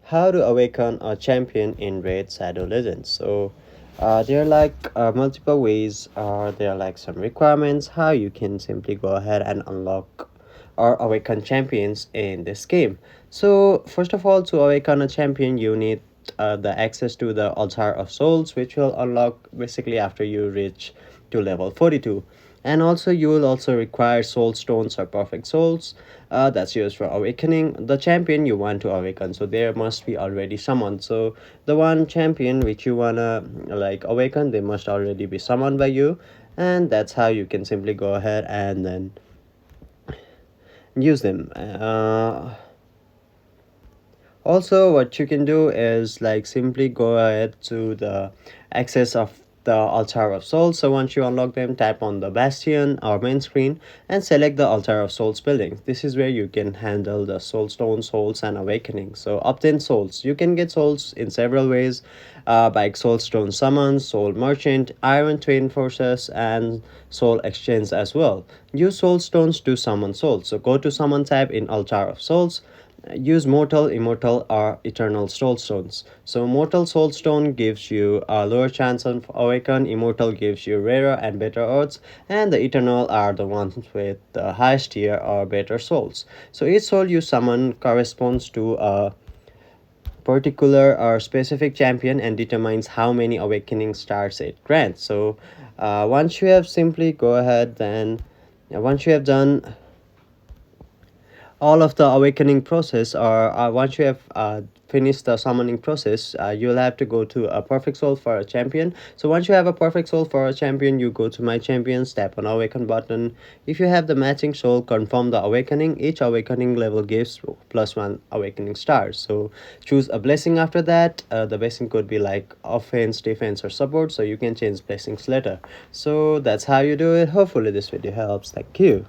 how to awaken a champion in Raid Shadow Legends. There are multiple ways, there are like some requirements how you can simply go ahead and unlock or awaken champions in this game. So, first of all, to awaken a champion, you need the access to the Altar of Souls, which will unlock basically after you reach to level 42. And also you will also require soul stones or perfect souls, that's used for awakening the champion you want to awaken. So there must be already someone, so the one champion which you wanna like awaken, they must already be summoned by you, and that's how you can simply go ahead and then use them. Also, what you can do is like simply go ahead to the access of the altar of souls. So once you unlock them, tap on the bastion or main screen and select the altar of souls building. This is where you can handle the soul stone, souls, and awakening. So obtain souls, you can get souls in several ways, by soul stone summons, soul merchant, iron twin forces, and soul exchange as well. Use soul stones to summon souls. So go to summon tab in altar of souls. Use mortal, immortal, or eternal soul stones. So mortal soul stone gives you a lower chance of awaken, immortal gives you rarer and better odds, and the eternal are the ones with the highest tier or better souls. So each soul you summon corresponds to a particular or specific champion and determines how many awakening stars it grants. So once you have simply go ahead then once you have done all of the awakening process, or once you have finished the summoning process, you'll have to go to a perfect soul for a champion. So once you have a perfect soul for a champion, you go to my champions, tap on awaken button. If you have the matching soul, confirm the awakening. Each awakening level gives +1 awakening stars. So choose a blessing after that. The blessing could be like offense, defense, or support, so you can change blessings later. So that's how you do it. Hopefully this video helps. Thank you.